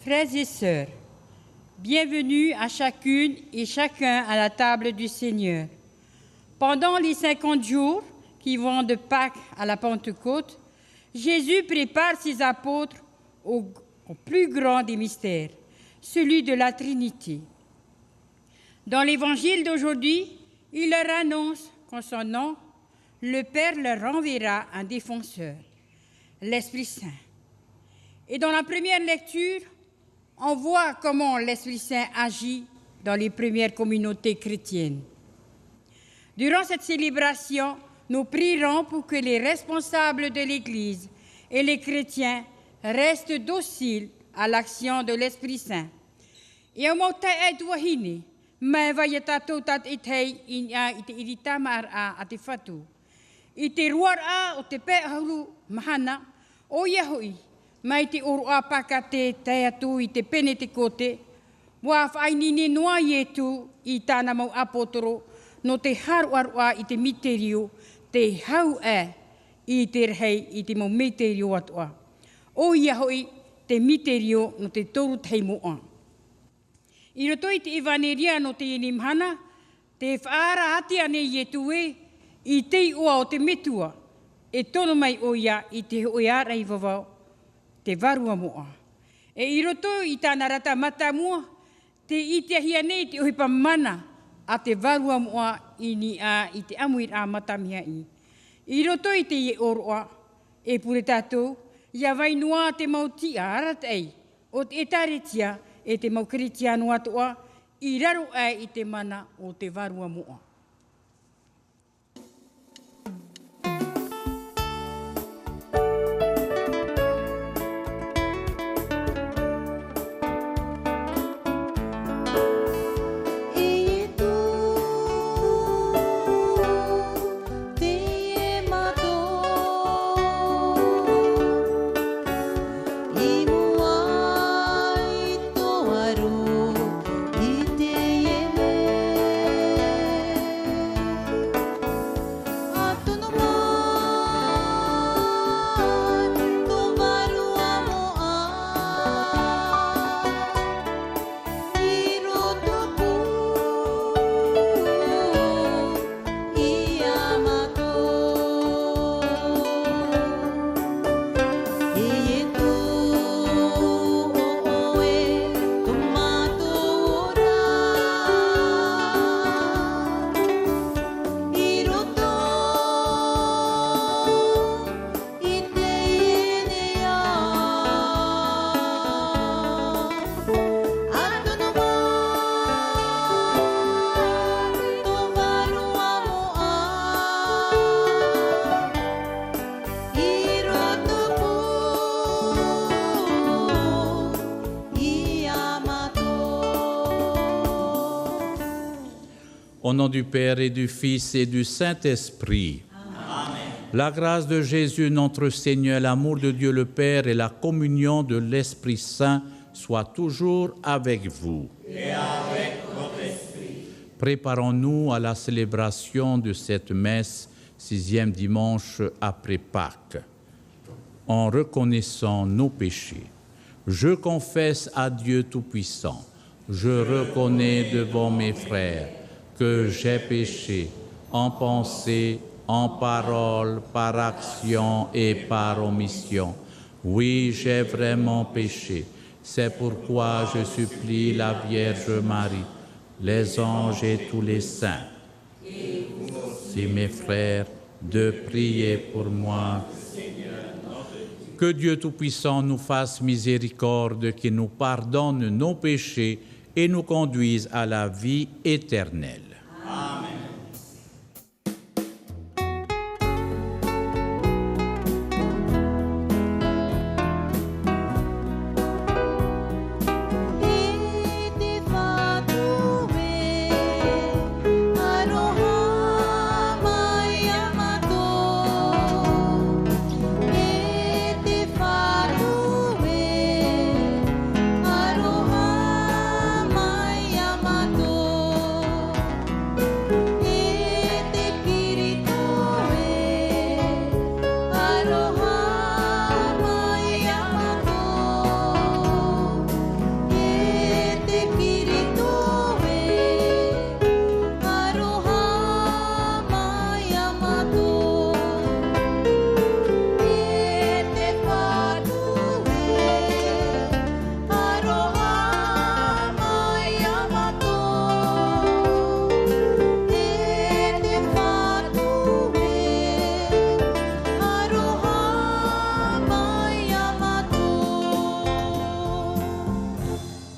Frères et sœurs, bienvenue à chacune et chacun à la table du Seigneur. Pendant les 50 jours qui vont de Pâques à la Pentecôte, Jésus prépare ses apôtres au plus grand des mystères, celui de la Trinité. Dans l'évangile d'aujourd'hui, il leur annonce qu'en son nom, le Père leur renverra un défenseur, l'Esprit Saint. Et dans la première lecture, on voit comment l'Esprit Saint agit dans les premières communautés chrétiennes. Durant cette célébration, nous prierons pour que les responsables de l'Église et les chrétiens restent dociles à l'action de l'Esprit Saint. Et au moment où ma vai tatou tat itei inia ite irita mara ate fatu. Ite ruar a o te pe hauru mahana o yahui. Mai te oru a pakate te atu i te pene te kote. Wa whainini noa ietu i tāna mau apotoro no te haru arua i te miterio te hau i te rehei i te mau miterio atua. O yahui te miterio no te toru teimoa. I roto i te iwaneria no te inimhana, te whaara ati ane i etue i te ua o te metua, e tono mai o ia i te oiara i wawau, te varua moa. E i roto i tāna rata mata mua, te ite ahia nei te ohipa mana a te varua moa i ni a i te amuir a matamia i. I roto i te ie oroa, e pure tātou, ia vainua te mauti a aratei, o te etaretia, e te mau kritianu atua, i raro ai i te mana o te varua moa. Au nom du Père et du Fils et du Saint-Esprit. Amen. La grâce de Jésus, notre Seigneur, l'amour de Dieu le Père et la communion de l'Esprit Saint soient toujours avec vous. Et avec votre esprit. Préparons-nous à la célébration de cette messe, 6e dimanche après Pâques, en reconnaissant nos péchés. Je confesse à Dieu Tout-Puissant, je reconnais devant mes frères que j'ai péché en pensée, en parole, par action et par omission. Oui, j'ai vraiment péché. C'est pourquoi je supplie la Vierge Marie, les anges et tous les saints, et mes frères, de prier pour moi. Que Dieu Tout-Puissant nous fasse miséricorde, qu'il nous pardonne nos péchés et nous conduise à la vie éternelle. Amen.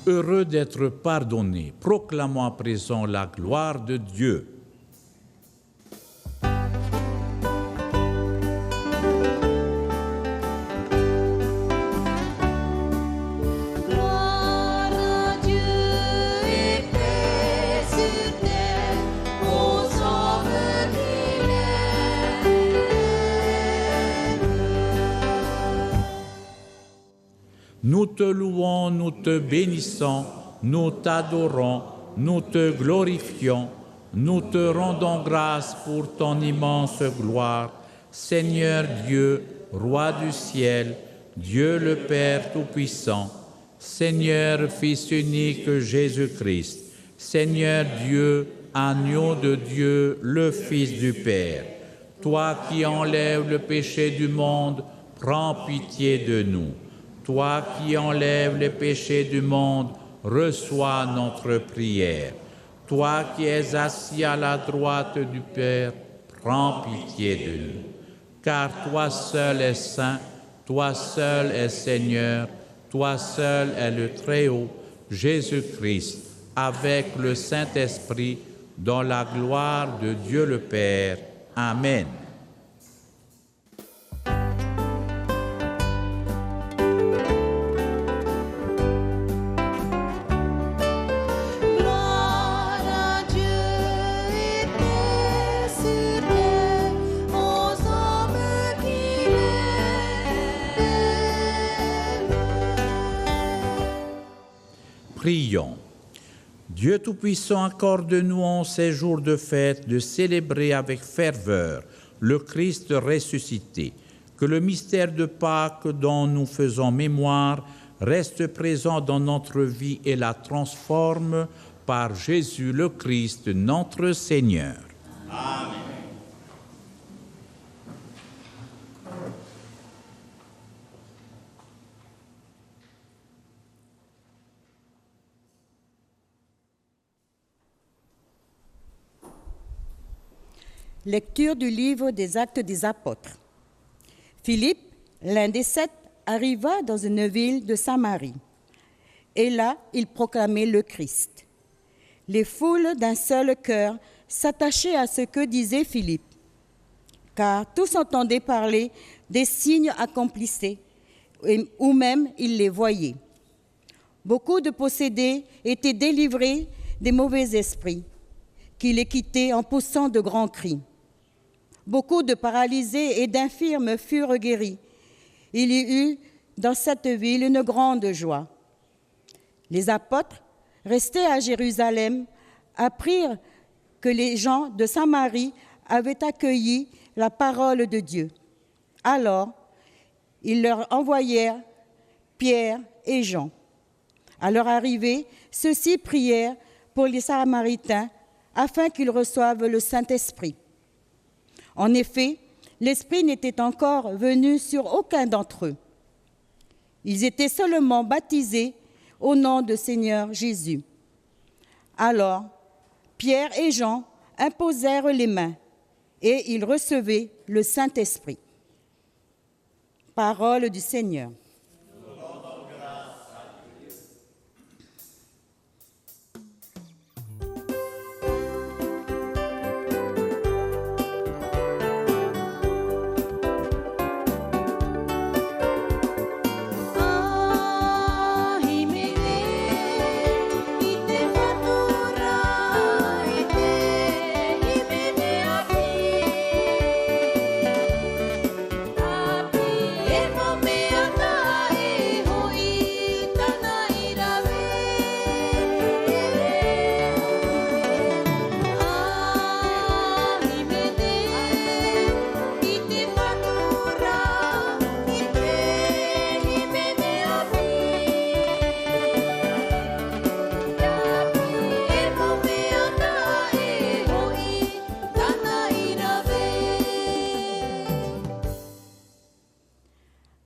heureux d'être pardonnés. Proclamons à présent la gloire de Dieu. Nous te louons, nous te bénissons, nous t'adorons, nous te glorifions, nous te rendons grâce pour ton immense gloire. Seigneur Dieu, Roi du ciel, Dieu le Père Tout-Puissant, Seigneur Fils unique Jésus-Christ, Seigneur Dieu, agneau de Dieu, le Fils du Père, toi qui enlèves le péché du monde, prends pitié de nous. Toi qui enlèves les péchés du monde, reçois notre prière. Toi qui es assis à la droite du Père, prends pitié de nous. Car toi seul es saint, toi seul es Seigneur, toi seul es le Très-Haut, Jésus-Christ, avec le Saint-Esprit, dans la gloire de Dieu le Père. Amen. Prions. Dieu Tout-Puissant, accorde-nous en ces jours de fête de célébrer avec ferveur le Christ ressuscité, que le mystère de Pâques dont nous faisons mémoire reste présent dans notre vie et la transforme par Jésus le Christ, notre Seigneur. Amen. Lecture du livre des Actes des Apôtres. Philippe, l'un des 7, arriva dans une ville de Samarie. Et là, il proclamait le Christ. Les foules d'un seul cœur s'attachaient à ce que disait Philippe, car tous entendaient parler des signes accomplis, ou même ils les voyaient. Beaucoup de possédés étaient délivrés des mauvais esprits, qui les quittaient en poussant de grands cris. Beaucoup de paralysés et d'infirmes furent guéris. Il y eut dans cette ville une grande joie. Les apôtres, restés à Jérusalem, apprirent que les gens de Samarie avaient accueilli la parole de Dieu. Alors, ils leur envoyèrent Pierre et Jean. À leur arrivée, ceux-ci prièrent pour les Samaritains afin qu'ils reçoivent le Saint-Esprit. En effet, l'Esprit n'était encore venu sur aucun d'entre eux. Ils étaient seulement baptisés au nom du Seigneur Jésus. Alors, Pierre et Jean imposèrent les mains et ils recevaient le Saint-Esprit. Parole du Seigneur.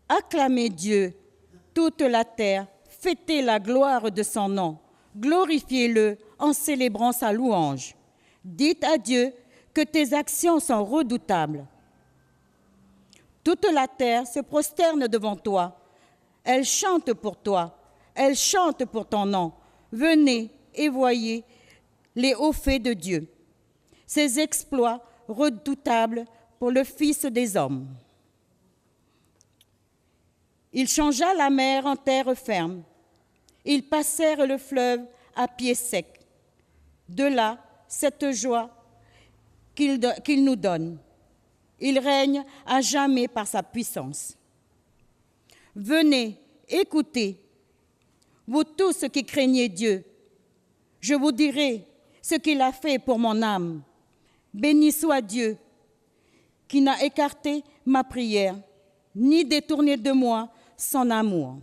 Acclamez Dieu, toute la terre, fêtez la gloire de son nom, glorifiez-le en célébrant sa louange. Dites à Dieu que tes actions sont redoutables. Toute la terre se prosterne devant toi, elle chante pour toi, elles chantent pour ton nom. Venez et voyez les hauts faits de Dieu, ses exploits redoutables pour le Fils des hommes. Il changea la mer en terre ferme. Ils passèrent le fleuve à pied sec. De là, cette joie qu'il nous donne. Il règne à jamais par sa puissance. Venez, écoutez, vous tous qui craignez Dieu. Je vous dirai ce qu'il a fait pour mon âme. Béni soit Dieu, qui n'a écarté ma prière, ni détourné de moi son amour.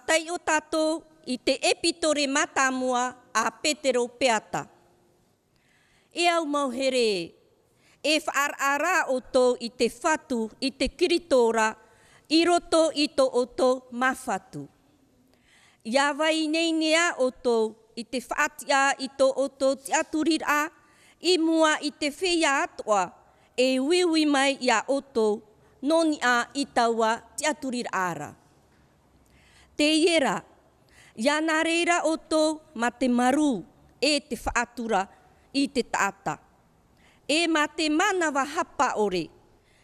Tai o tātou I te epitore matamua a Petero Peata. E au mauhere, e whaarara o tō I te whatu I te kiritora I roto I tō o tō mawhatu. Ia wai nei nea o tō I te whaatia I tō o tō te aturira I mua I te whia atoa e wiwi mai ia o tō noni a I taua te aturira ara. Te iera, ia nā reira o tō ma te maru e te whaatura I te tāta. E ma te manawa hapa ore,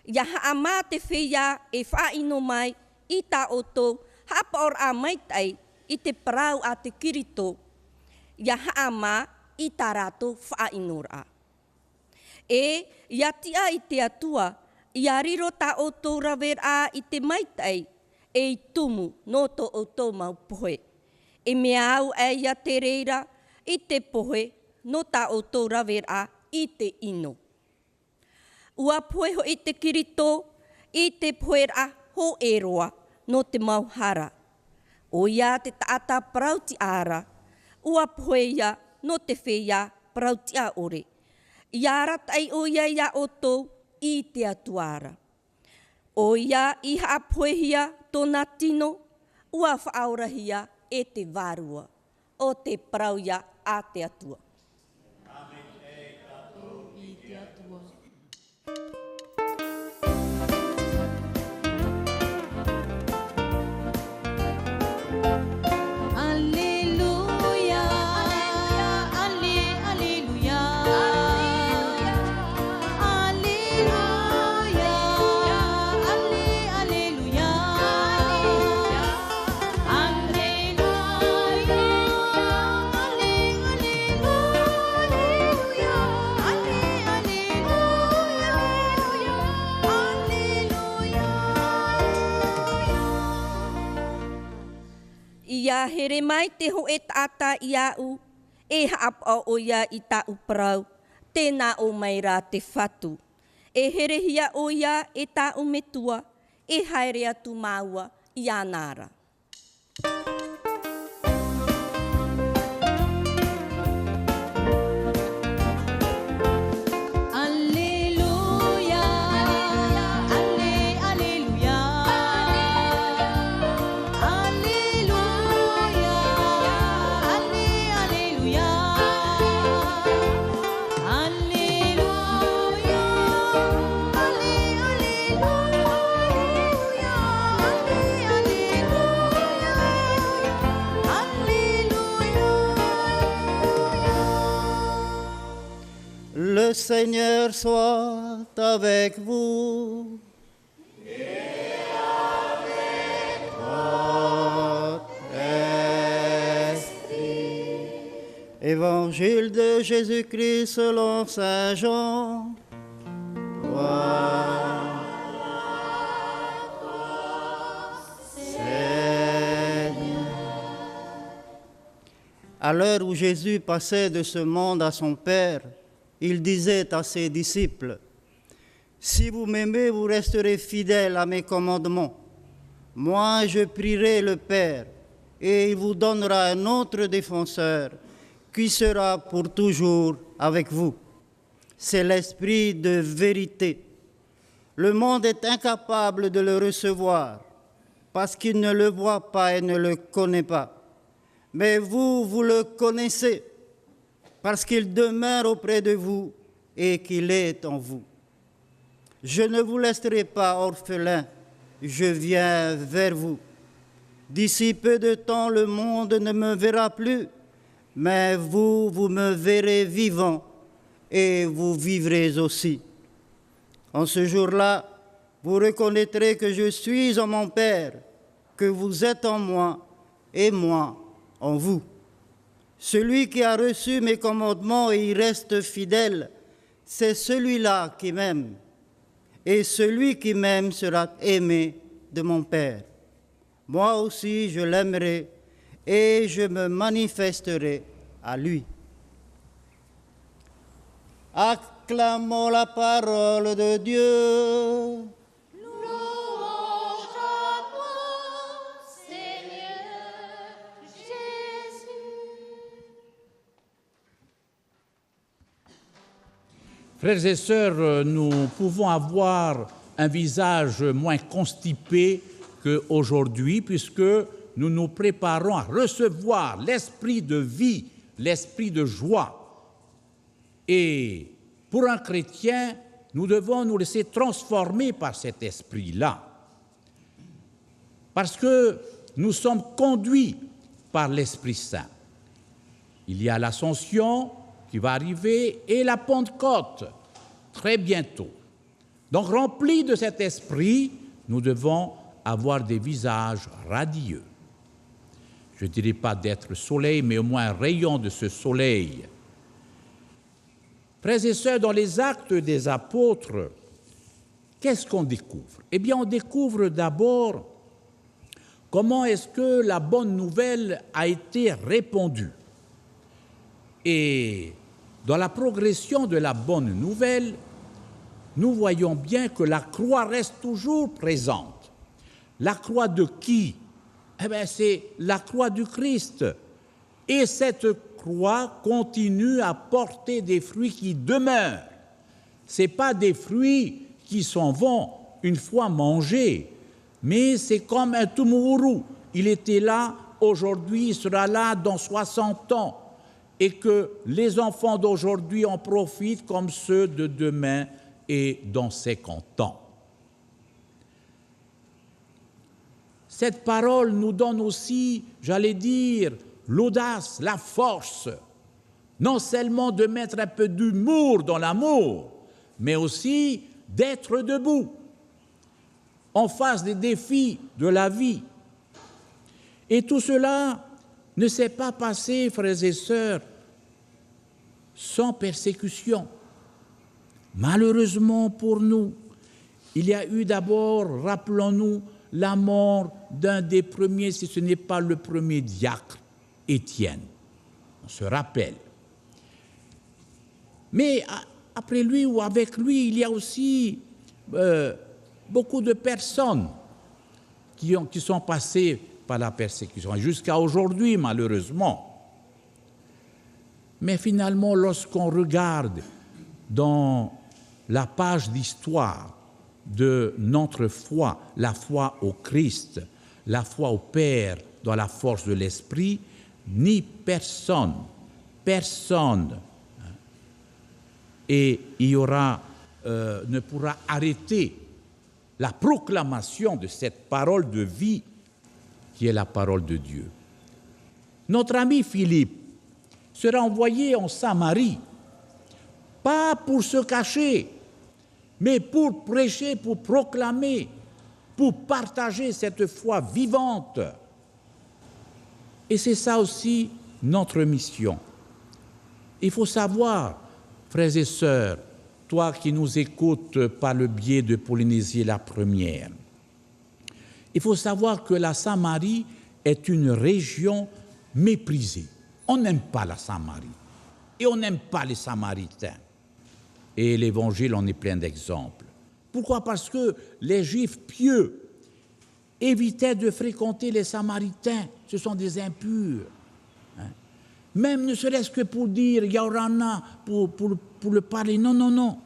ia haa mā te whia e whaino mai I tā o tō hapa or a maitai I te parau a te kirito, ia haa mā I tā rātou whainora. E ia tia I te atua, ia riro tā o tō rawera I te maitai, e I tumu no tō o tō mau pohe. E mea au e ia te reira I te pohe no tā o tō rawera I te ino. Ua pohe ho I te kirito I te poera ho e roa no te mauhara. O ia te taata parauti ara, ua pohe ia no te whia parauti a ore. Ia ratai o ia o tō I te atuara. O ia I haapoehia tōna tino, ua whaaurahia e te vārua, o te parauia a te atua. Amen e tātou I te atua. Ia here mai te ho e tāta I au, e haapa o ia I tā uparau, tēnā o mai rā te whatu. E here hia o ia e tā umetua, e haere atu māua I anara. Le Seigneur soit avec vous. Et avec votre esprit. Évangile de Jésus-Christ selon saint Jean. Gloire à toi, Seigneur. À l'heure où Jésus passait de ce monde à son Père, il disait à ses disciples, « Si vous m'aimez, vous resterez fidèles à mes commandements. Moi, je prierai le Père, et il vous donnera un autre défenseur, qui sera pour toujours avec vous. C'est l'Esprit de vérité. Le monde est incapable de le recevoir, parce qu'il ne le voit pas et ne le connaît pas. Mais vous, vous le connaissez, parce qu'il demeure auprès de vous et qu'il est en vous. Je ne vous laisserai pas orphelins, je viens vers vous. D'ici peu de temps, le monde ne me verra plus, mais vous, vous me verrez vivant et vous vivrez aussi. En ce jour-là, vous reconnaîtrez que je suis en mon Père, que vous êtes en moi et moi en vous. Celui qui a reçu mes commandements et y reste fidèle, c'est celui-là qui m'aime. Et celui qui m'aime sera aimé de mon Père. Moi aussi, je l'aimerai et je me manifesterai à lui. Acclamons la parole de Dieu. Louange à toi, Seigneur Jésus. Frères et sœurs, nous pouvons avoir un visage moins constipé qu'aujourd'hui, puisque nous nous préparons à recevoir l'esprit de vie, l'esprit de joie. Et pour un chrétien, nous devons nous laisser transformer par cet esprit-là, parce que nous sommes conduits par l'Esprit Saint. Il y a l'Ascension qui va arriver et la Pentecôte très bientôt. Donc, remplis de cet esprit, nous devons avoir des visages radieux. Je ne dirais pas d'être soleil, mais au moins un rayon de ce soleil. Frères et sœurs, dans les Actes des Apôtres, qu'est-ce qu'on découvre? Eh bien, on découvre d'abord comment est-ce que la bonne nouvelle a été répandue. Et dans la progression de la bonne nouvelle, nous voyons bien que la croix reste toujours présente. La croix de qui? Eh bien, c'est la croix du Christ. Et cette croix continue à porter des fruits qui demeurent. Ce n'est pas des fruits qui s'en vont une fois mangés, mais c'est comme un tumuru. Il était là, aujourd'hui, il sera là dans 60 ans. Et que les enfants d'aujourd'hui en profitent comme ceux de demain et dans 50 ans. Cette parole nous donne aussi, j'allais dire, l'audace, la force, non seulement de mettre un peu d'humour dans l'amour, mais aussi d'être debout en face des défis de la vie. Et tout cela ne s'est pas passé, frères et sœurs, sans persécution. Malheureusement pour nous, il y a eu d'abord, rappelons-nous, la mort d'un des premiers, si ce n'est pas le premier diacre, Étienne. On se rappelle. Mais après lui ou avec lui, il y a aussi beaucoup de personnes qui sont passées par la persécution, jusqu'à aujourd'hui, malheureusement. Mais finalement, lorsqu'on regarde dans la page d'histoire de notre foi, la foi au Christ, la foi au Père dans la force de l'Esprit, ni personne, et il y aura, ne pourra arrêter la proclamation de cette parole de vie qui est la parole de Dieu. Notre ami Philippe sera envoyé en Samarie, pas pour se cacher, mais pour prêcher, pour proclamer, pour partager cette foi vivante. Et c'est ça aussi notre mission. Il faut savoir, frères et sœurs, toi qui nous écoutes par le biais de Polynésie la première, il faut savoir que la Samarie est une région méprisée. On n'aime pas la Samarie et on n'aime pas les Samaritains. Et l'Évangile en est plein d'exemples. Pourquoi? Parce que les Juifs pieux évitaient de fréquenter les Samaritains. Ce sont des impurs. Même ne serait-ce que pour dire Yaorana, pour le parler. Non, non, non.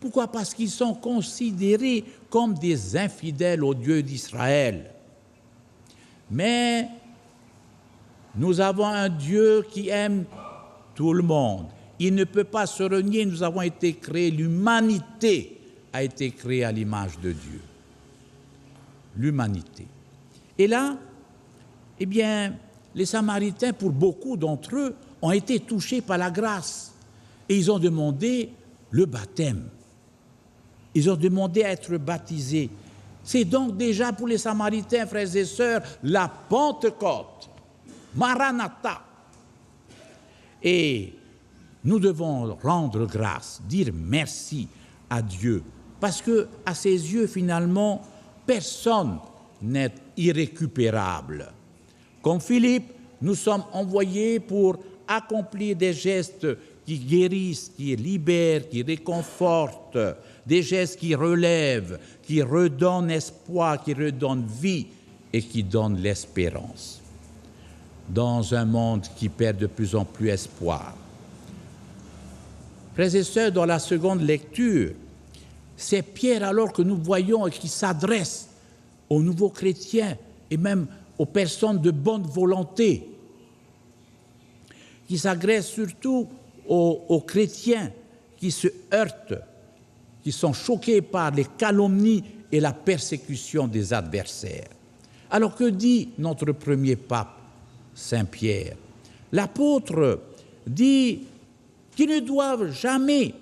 Pourquoi? Parce qu'ils sont considérés comme des infidèles au Dieu d'Israël. Mais nous avons un Dieu qui aime tout le monde. Il ne peut pas se renier, nous avons été créés, l'humanité a été créée à l'image de Dieu. L'humanité. Et là, eh bien, les Samaritains, pour beaucoup d'entre eux, ont été touchés par la grâce. Et ils ont demandé le baptême. Ils ont demandé à être baptisés. C'est donc déjà pour les Samaritains, frères et sœurs, la Pentecôte. Maranatha. Et nous devons rendre grâce, dire merci à Dieu. Parce que, à ses yeux, finalement, personne n'est irrécupérable. Comme Philippe, nous sommes envoyés pour accomplir des gestes qui guérissent, qui libèrent, qui réconfortent, des gestes qui relèvent, qui redonnent espoir, qui redonnent vie et qui donnent l'espérance. Dans un monde qui perd de plus en plus espoir. Frères et sœurs, dans la seconde lecture, c'est Pierre alors que nous voyons et qui s'adresse aux nouveaux chrétiens et même aux personnes de bonne volonté, qui s'agressent surtout aux chrétiens qui se heurtent, qui sont choqués par les calomnies et la persécution des adversaires. Alors que dit notre premier pape, Saint Pierre? L'apôtre dit qu'ils ne doivent jamais,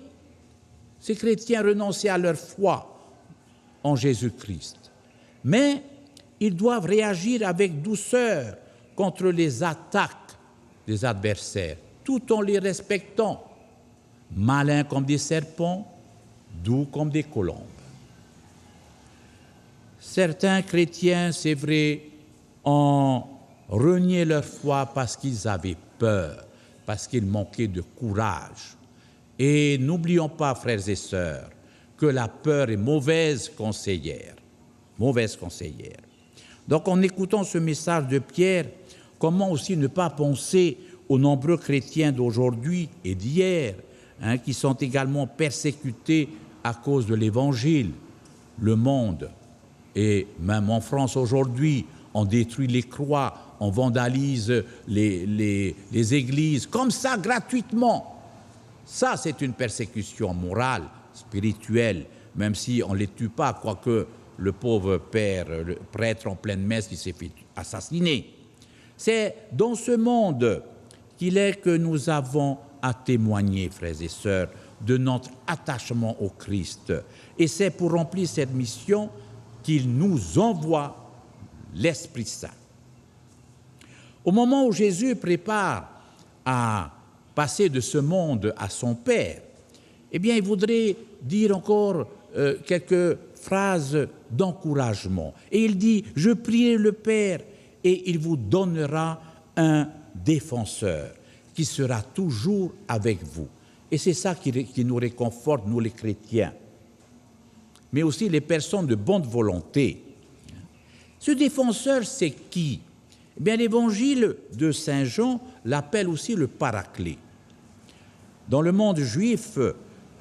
ces chrétiens, renoncer à leur foi en Jésus-Christ, mais ils doivent réagir avec douceur contre les attaques des adversaires, tout en les respectant, malins comme des serpents, doux comme des colombes. Certains chrétiens, c'est vrai, ont renié leur foi parce qu'ils avaient peur, parce qu'ils manquaient de courage. Et n'oublions pas, frères et sœurs, que la peur est mauvaise conseillère. Mauvaise conseillère. Donc, en écoutant ce message de Pierre, comment aussi ne pas penser aux nombreux chrétiens d'aujourd'hui et d'hier, qui sont également persécutés à cause de l'Évangile. Le monde, et même en France aujourd'hui, on détruit les croix, on vandalise les églises, comme ça, gratuitement. Ça, c'est une persécution morale, spirituelle, même si on ne les tue pas, quoique le pauvre père, le prêtre en pleine messe, qui s'est fait assassiner. C'est dans ce monde qu'il est que nous avons à témoigner, frères et sœurs, de notre attachement au Christ. Et c'est pour remplir cette mission qu'il nous envoie l'Esprit Saint. Au moment où Jésus prépare à passer de ce monde à son Père, eh bien, il voudrait dire encore quelques phrases d'encouragement. Et il dit, « Je prierai le Père et il vous donnera un défenseur qui sera toujours avec vous. » Et c'est ça qui nous réconforte, nous les chrétiens, mais aussi les personnes de bonne volonté. Ce défenseur, c'est qui? Eh bien, l'Évangile de Saint Jean l'appelle aussi le Paraclet. Dans le monde juif,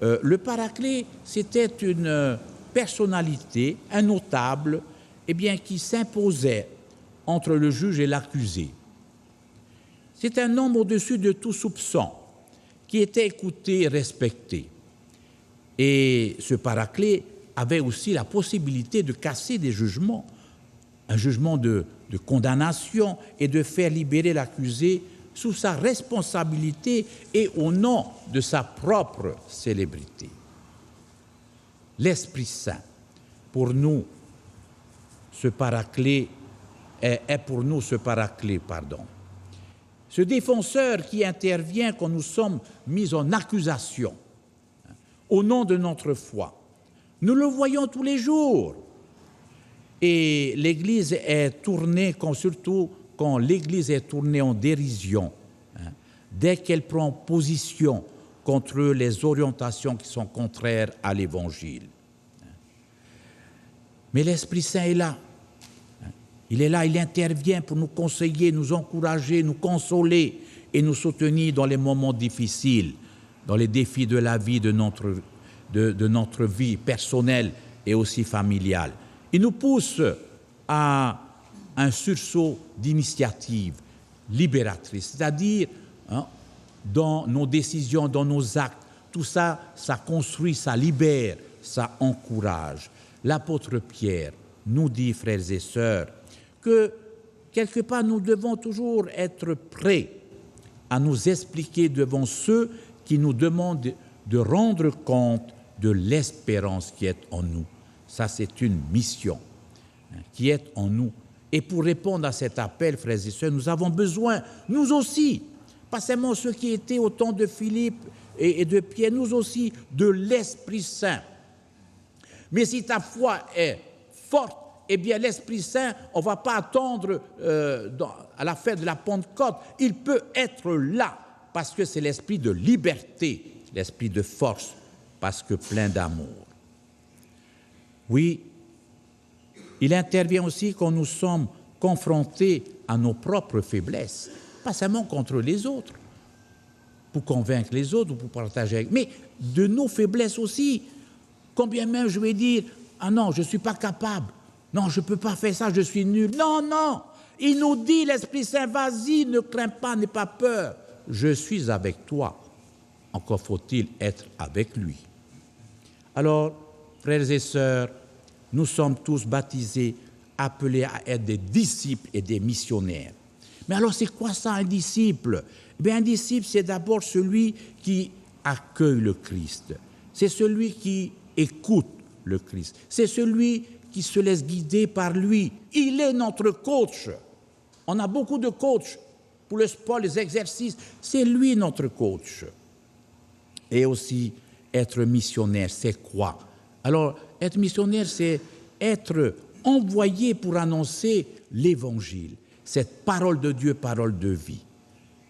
le Paraclet, c'était une personnalité, un notable, eh bien, qui s'imposait entre le juge et l'accusé. C'est un homme au-dessus de tout soupçon, qui était écouté et respecté. Et ce Paraclet avait aussi la possibilité de casser des jugements, un jugement de condamnation et de faire libérer l'accusé sous sa responsabilité et au nom de sa propre célébrité. L'Esprit Saint, pour nous, ce Paraclet, est pour nous ce Paraclet, Ce défenseur qui intervient quand nous sommes mis en accusation au nom de notre foi. Nous le voyons tous les jours. Et l'Église est tournée, surtout quand l'Église est tournée en dérision, dès qu'elle prend position contre les orientations qui sont contraires à l'Évangile. Mais l'Esprit Saint est là. Il est là, il intervient pour nous conseiller, nous encourager, nous consoler et nous soutenir dans les moments difficiles, dans les défis de la vie, de notre vie personnelle et aussi familiale. Il nous pousse à un sursaut d'initiative libératrice, c'est-à-dire dans nos décisions, dans nos actes, tout ça, ça construit, ça libère, ça encourage. L'apôtre Pierre nous dit, frères et sœurs, que quelque part nous devons toujours être prêts à nous expliquer devant ceux qui nous demandent de rendre compte de l'espérance qui est en nous. Ça, c'est une mission qui est en nous. Et pour répondre à cet appel, frères et sœurs, nous avons besoin, nous aussi, pas seulement ceux qui étaient au temps de Philippe et de Pierre, nous aussi, de l'Esprit Saint. Mais si ta foi est forte, eh bien l'Esprit Saint, on ne va pas attendre à la fête de la Pentecôte, il peut être là, parce que c'est l'esprit de liberté, l'esprit de force, parce que plein d'amour. Oui, il intervient aussi quand nous sommes confrontés à nos propres faiblesses, pas seulement contre les autres, pour convaincre les autres ou pour partager avec, mais de nos faiblesses aussi. Combien même je vais dire, ah non, je ne suis pas capable, non, je ne peux pas faire ça, je suis nul. Non, non, il nous dit, l'Esprit Saint, vas-y, ne crains pas, n'aie pas peur, je suis avec toi. Encore faut-il être avec lui. Alors, frères et sœurs, nous sommes tous baptisés, appelés à être des disciples et des missionnaires. Mais alors, c'est quoi ça, un disciple? Eh bien, un disciple, c'est d'abord celui qui accueille le Christ. C'est celui qui écoute le Christ. C'est celui qui se laisse guider par lui. Il est notre coach. On a beaucoup de coachs pour le sport, les exercices. C'est lui notre coach. Et aussi, être missionnaire, c'est quoi? Alors, être missionnaire, c'est être envoyé pour annoncer l'Évangile, cette parole de Dieu, parole de vie.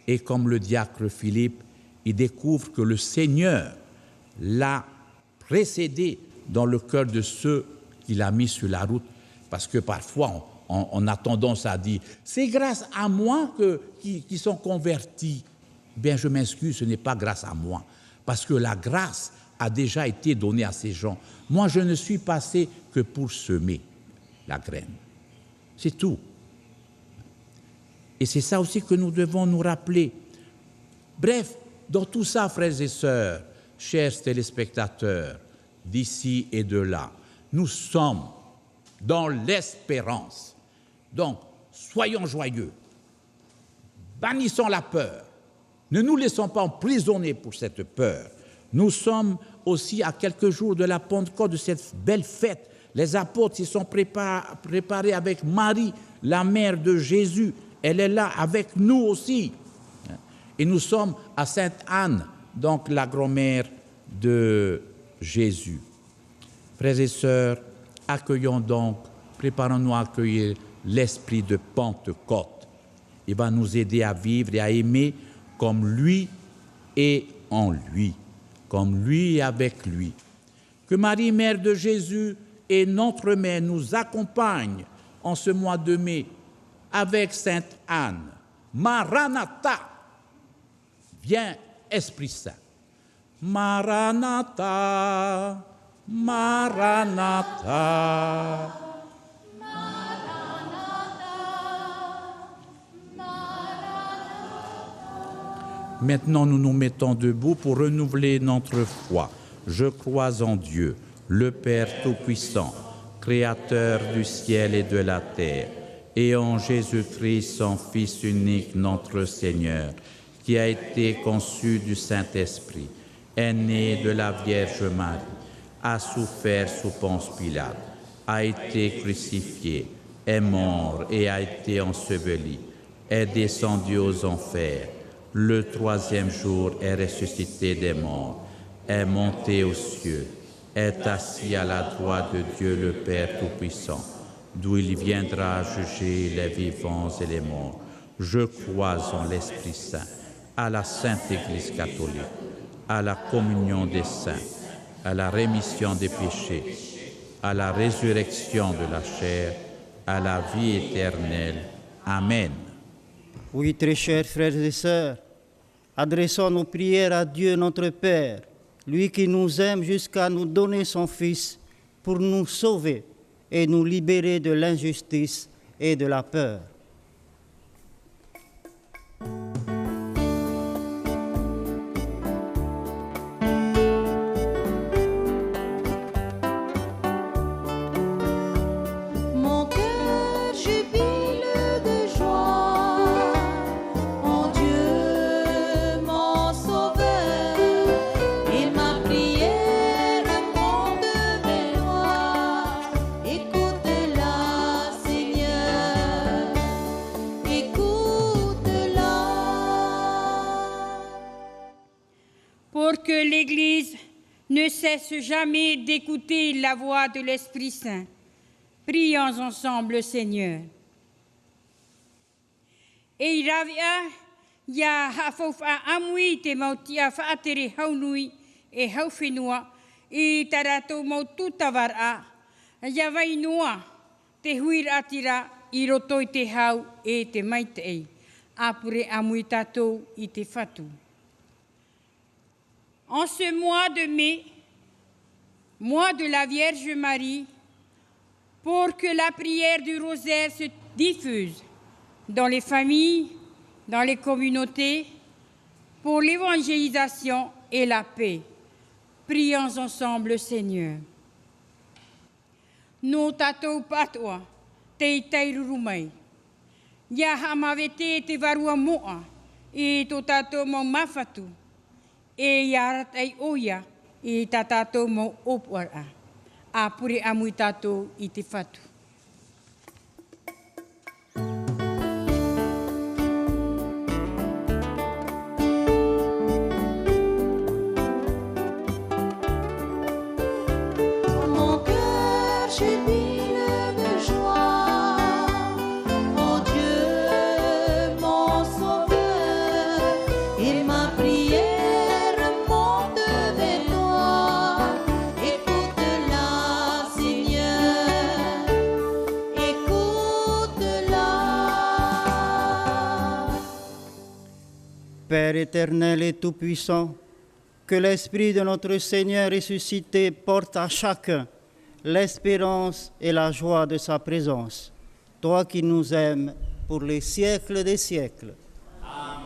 Et comme le diacre Philippe, il découvre que le Seigneur l'a précédé dans le cœur de ceux qu'il a mis sur la route, parce que parfois, on a tendance à dire « c'est grâce à moi qu'ils sont convertis ». Bien, je m'excuse, ce n'est pas grâce à moi, parce que la grâce a déjà été donnée à ces gens. Moi, je ne suis passé que pour semer la graine. C'est tout. Et c'est ça aussi que nous devons nous rappeler. Bref, dans tout ça, frères et sœurs, chers téléspectateurs, d'ici et de là, nous sommes dans l'espérance. Donc, soyons joyeux, bannissons la peur, ne nous laissons pas emprisonner pour cette peur. Nous sommes aussi à quelques jours de la Pentecôte, de cette belle fête. Les apôtres s'y sont préparés avec Marie, la mère de Jésus. Elle est là avec nous aussi. Et nous sommes à Sainte-Anne, donc la grand-mère de Jésus. Frères et sœurs, accueillons donc, préparons-nous à accueillir l'esprit de Pentecôte. Il va nous aider à vivre et à aimer comme lui et en lui, comme lui et avec lui. Que Marie, mère de Jésus, et notre mère nous accompagne en ce mois de mai avec Sainte Anne. Maranatha, viens Esprit Saint. Maranatha, Maranatha. Maintenant, nous nous mettons debout pour renouveler notre foi. Je crois en Dieu, le Père Tout-Puissant, Créateur du ciel et de la terre, et en Jésus-Christ, son Fils unique, notre Seigneur, qui a été conçu du Saint-Esprit, est né de la Vierge Marie, a souffert sous Ponce Pilate, a été crucifié, est mort et a été enseveli, est descendu aux enfers. Le troisième jour est ressuscité des morts, est monté aux cieux, est assis à la droite de Dieu le Père Tout-Puissant, d'où il viendra juger les vivants et les morts. Je crois en l'Esprit Saint, à la Sainte Église catholique, à la communion des saints, à la rémission des péchés, à la résurrection de la chair, à la vie éternelle. Amen. Oui, très chers frères et sœurs, adressons nos prières à Dieu notre Père, lui qui nous aime jusqu'à nous donner son Fils pour nous sauver et nous libérer de l'injustice et de la peur. Pour que l'Église ne cesse jamais d'écouter la voix de l'Esprit Saint, prions ensemble le Seigneur. E ravia ya hafofa amui te mautia faatere haunui e hauwhenua I taratou mautu tawara ya vainua te huir atira I roto I te hau e te maitei apure amui tatou I te whatu. En ce mois de mai, mois de la Vierge Marie, pour que la prière du rosaire se diffuse dans les familles, dans les communautés, pour l'évangélisation et la paix. Prions ensemble le Seigneur. No tatou patoa, te tairurumai. Ya hamavete te varua moa, I to tatou mau mawhatu. E yaratai oia I ta tātou mau opara. A pure amui tātou I te whatu. Mon cœur jubile de joie, mon Dieu, mon Sauveur, et ma prière. Père éternel et tout-puissant, que l'Esprit de notre Seigneur ressuscité porte à chacun l'espérance et la joie de sa présence. Toi qui nous aimes pour les siècles des siècles. Amen.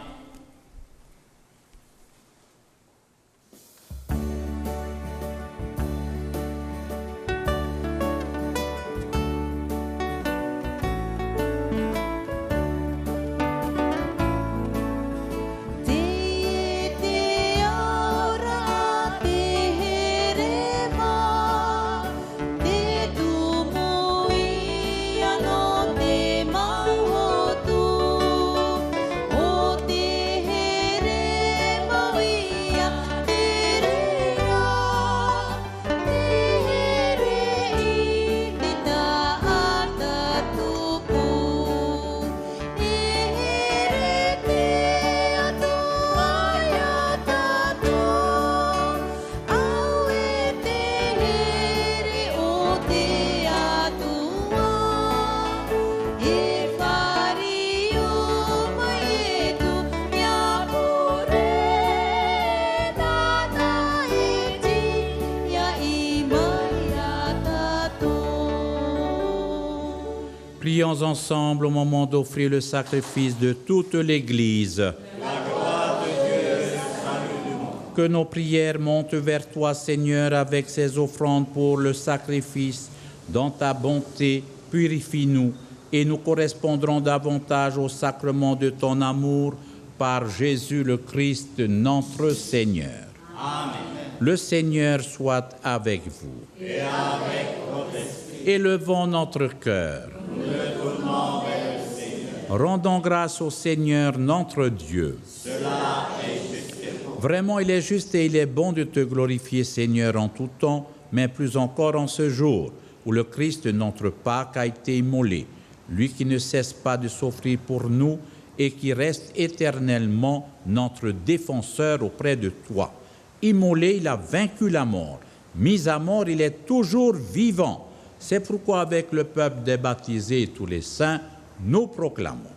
Prions ensemble au moment d'offrir le sacrifice de toute l'Église. La gloire de Dieu est le salut du monde. Que nos prières montent vers toi, Seigneur, avec ces offrandes pour le sacrifice. Dans ta bonté, purifie-nous et nous correspondrons davantage au sacrement de ton amour par Jésus le Christ, notre Seigneur. Amen. Le Seigneur soit avec vous. Et avec votre esprit. Élevons notre cœur. Nous le tournons vers le Seigneur. Rendons grâce au Seigneur notre Dieu. Vraiment, il est juste et il est bon de te glorifier, Seigneur, en tout temps, mais plus encore en ce jour, où le Christ, notre Pâque, a été immolé, lui qui ne cesse pas de s'offrir pour nous et qui reste éternellement notre défenseur auprès de toi. Immolé, il a vaincu la mort. Mis à mort, il est toujours vivant. C'est pourquoi, avec le peuple des baptisés et tous les saints, nous proclamons.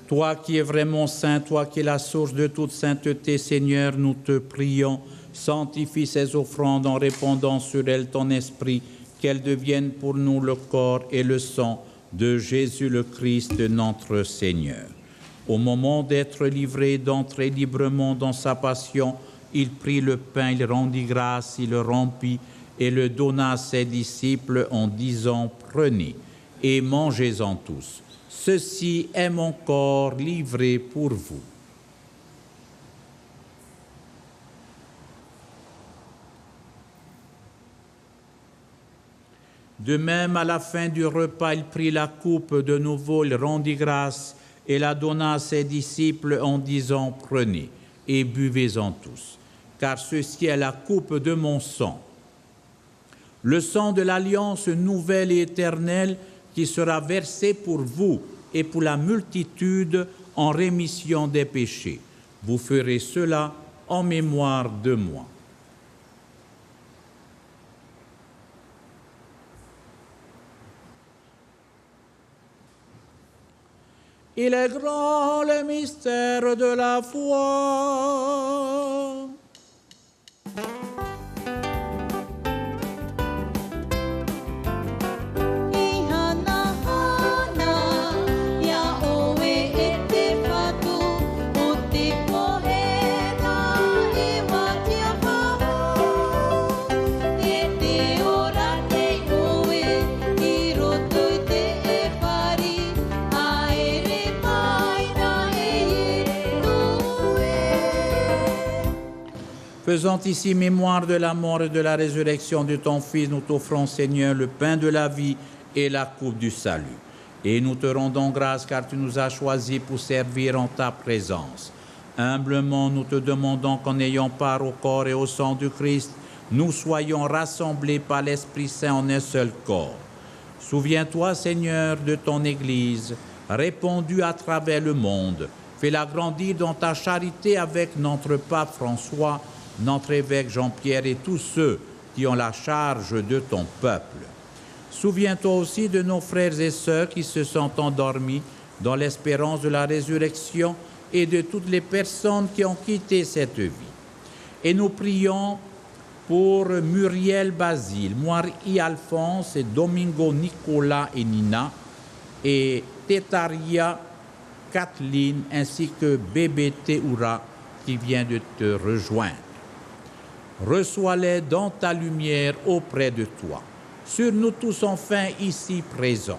Toi qui es vraiment saint, toi qui es la source de toute sainteté, Seigneur, nous te prions, sanctifie ces offrandes en répandant sur elles ton esprit, qu'elles deviennent pour nous le corps et le sang de Jésus le Christ, notre Seigneur. Au moment d'être livré, d'entrer librement dans sa passion, il prit le pain, il rendit grâce, il le rompit et le donna à ses disciples en disant « Prenez et mangez-en tous. Ceci est mon corps livré pour vous. » De même, à la fin du repas, il prit la coupe de nouveau, il rendit grâce et la donna à ses disciples en disant « Prenez et buvez-en tous, car ceci est la coupe de mon sang, le sang de l'alliance nouvelle et éternelle qui sera versé pour vous et pour la multitude en rémission des péchés. Vous ferez cela en mémoire de moi. » Il est grand le mystère de la foi. Faisant ici mémoire de la mort et de la résurrection de ton Fils, nous t'offrons, Seigneur, le pain de la vie et la coupe du salut. Et nous te rendons grâce car tu nous as choisis pour servir en ta présence. Humblement, nous te demandons qu'en ayant part au corps et au sang du Christ, nous soyons rassemblés par l'Esprit Saint en un seul corps. Souviens-toi, Seigneur, de ton Église, répandue à travers le monde. Fais-la grandir dans ta charité avec notre pape François, notre évêque Jean-Pierre et tous ceux qui ont la charge de ton peuple. Souviens-toi aussi de nos frères et sœurs qui se sont endormis dans l'espérance de la résurrection et de toutes les personnes qui ont quitté cette vie. Et nous prions pour Muriel Basile, Moiri Alphonse et Domingo Nicolas et Nina et Tetaria Kathleen ainsi que bébé Théoura qui vient de te rejoindre. Reçois-les dans ta lumière auprès de toi. Sur nous tous enfin ici présents.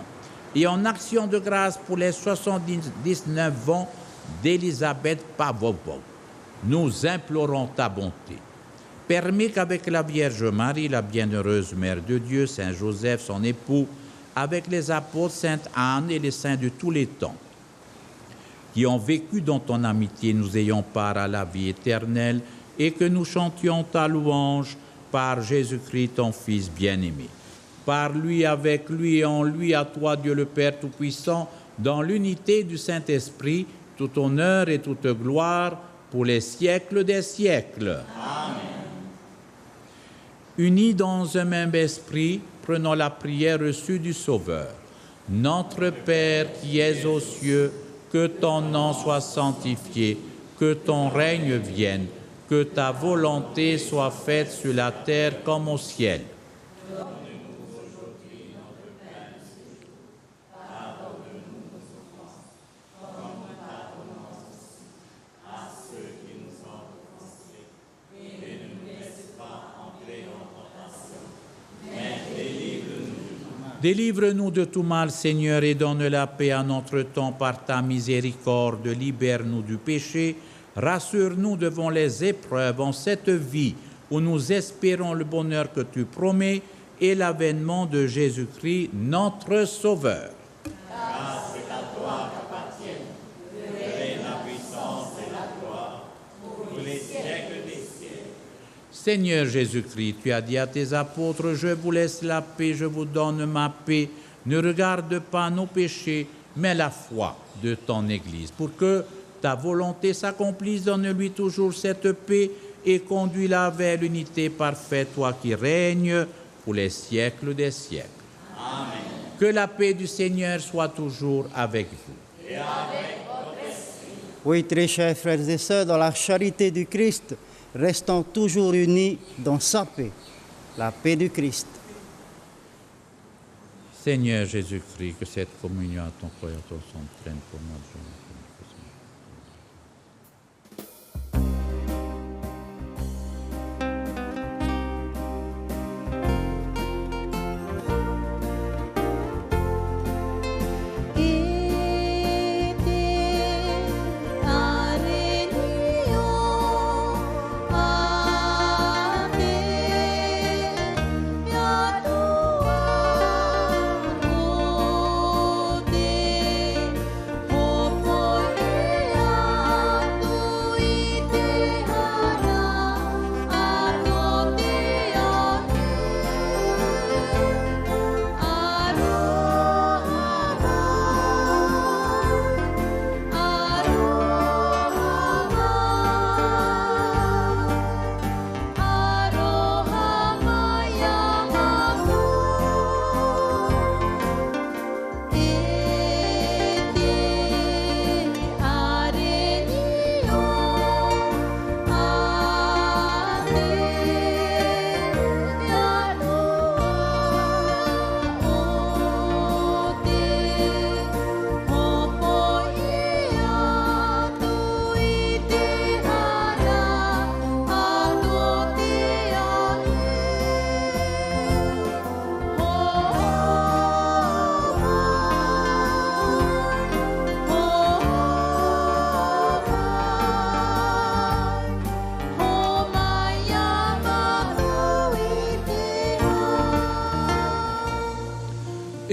Et en action de grâce pour les 79 ans d'Elisabeth Pavlova, nous implorons ta bonté. Permets qu'avec la Vierge Marie, la bienheureuse Mère de Dieu, Saint Joseph, son époux, avec les apôtres, Sainte Anne et les saints de tous les temps, qui ont vécu dans ton amitié, nous ayons part à la vie éternelle, et que nous chantions ta louange par Jésus-Christ, ton Fils bien-aimé. Par lui, avec lui et en lui, à toi, Dieu le Père Tout-Puissant, dans l'unité du Saint-Esprit, tout honneur et toute gloire pour les siècles des siècles. Amen. Unis dans un même esprit, prenons la prière reçue du Sauveur. Notre Père qui es aux cieux, que ton nom soit sanctifié, que ton règne vienne, que ta volonté soit faite sur la terre comme au ciel. Délivre-nous de tout mal, Seigneur, et donne la paix à notre temps par ta miséricorde. Libère-nous du péché, rassure-nous devant les épreuves en cette vie où nous espérons le bonheur que tu promets et l'avènement de Jésus-Christ, notre Sauveur. Car c'est à toi qu'appartiennent le règne, la puissance et la gloire pour les siècles des siècles. Seigneur Jésus-Christ, tu as dit à tes apôtres, je vous laisse la paix, je vous donne ma paix. Ne regarde pas nos péchés, mais la foi de ton Église. Pour que ta volonté s'accomplisse, donne-lui toujours cette paix et conduis-la vers l'unité parfaite, toi qui règnes pour les siècles des siècles. Amen. Que la paix du Seigneur soit toujours avec vous. Et avec votre esprit. Oui, très chers frères et sœurs, dans la charité du Christ, restons toujours unis dans sa paix, la paix du Christ. Seigneur Jésus-Christ, que cette communion à ton corps et à ton sang traîne pour moi.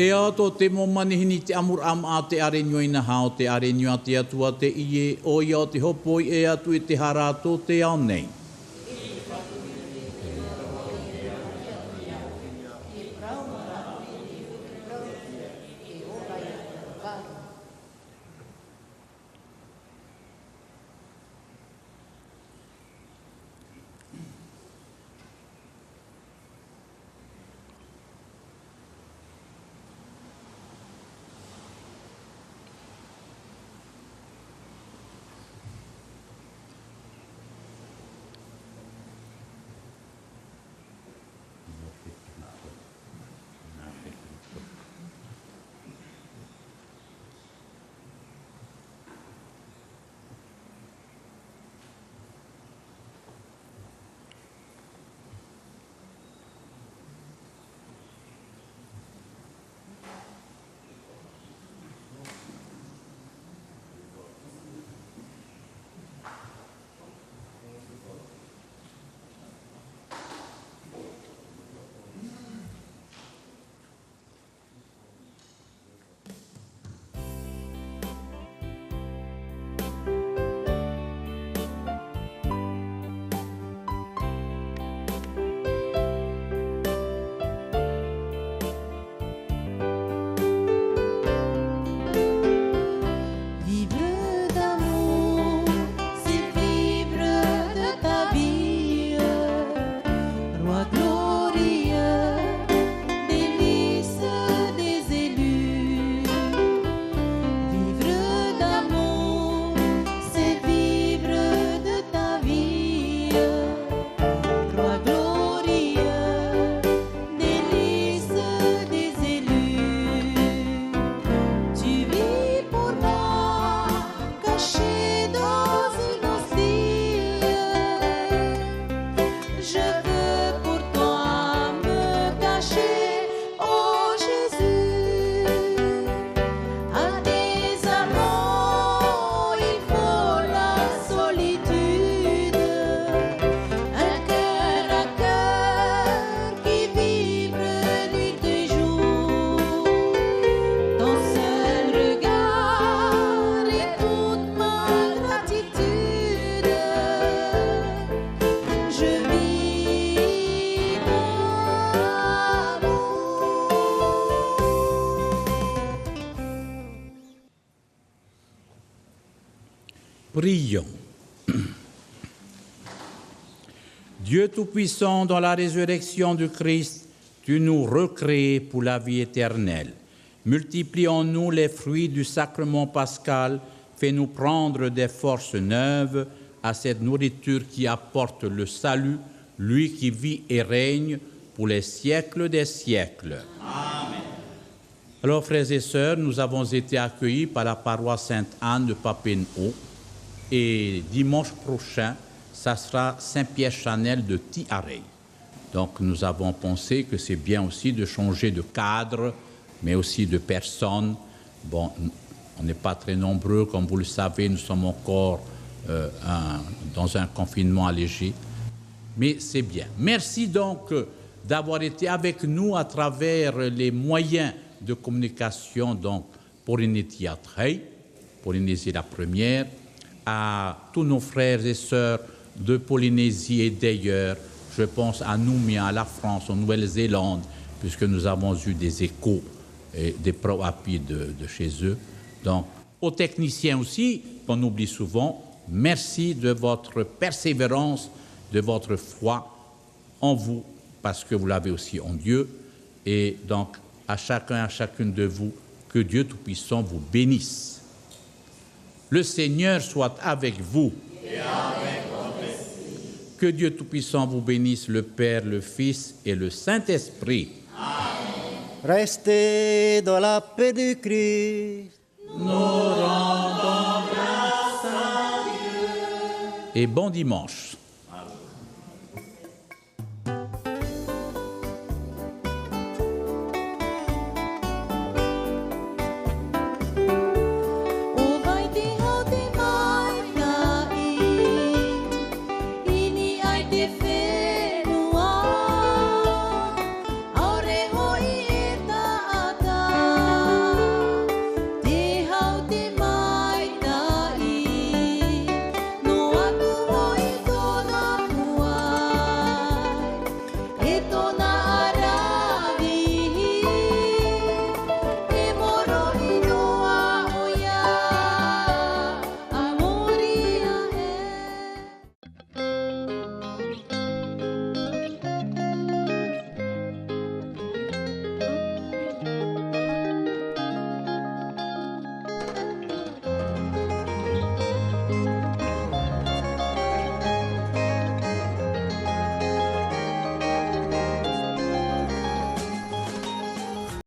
E ato te mo manihini te amur am a te arenyo ina hao te arenyo a te atua te ie o i o te hopoi e atu i te harato te ao nei. Prions. Dieu Tout-Puissant, dans la résurrection du Christ, tu nous recrées pour la vie éternelle. Multiplie en nous les fruits du sacrement pascal, fais-nous prendre des forces neuves à cette nourriture qui apporte le salut, lui qui vit et règne pour les siècles des siècles. Amen. Alors, frères et sœurs, nous avons été accueillis par la paroisse Sainte-Anne de Papineau et dimanche prochain, ça sera Saint-Pierre-Chanel de Tiareil. Donc, nous avons pensé que c'est bien aussi de changer de cadre, mais aussi de personnes. Bon, on n'est pas très nombreux, comme vous le savez, nous sommes encore dans un confinement allégé, mais c'est bien. Merci donc d'avoir été avec nous à travers les moyens de communication, donc Polynésie Tiareil, Polynésie la première, à tous nos frères et sœurs de Polynésie et d'ailleurs, je pense à Nouméa, à la France, en Nouvelle-Zélande, puisque nous avons eu des échos et des pro-appuis de chez eux. Donc, aux techniciens aussi, qu'on oublie souvent, merci de votre persévérance, de votre foi en vous, parce que vous l'avez aussi en Dieu. Et donc, à chacun, à chacune de vous, que Dieu Tout-Puissant vous bénisse. Le Seigneur soit avec vous. Et avec votre esprit. Que Dieu Tout-Puissant vous bénisse, le Père, le Fils et le Saint-Esprit. Amen. Restez dans la paix du Christ. Nous rendons grâce à Dieu. Et bon dimanche. Ini ai te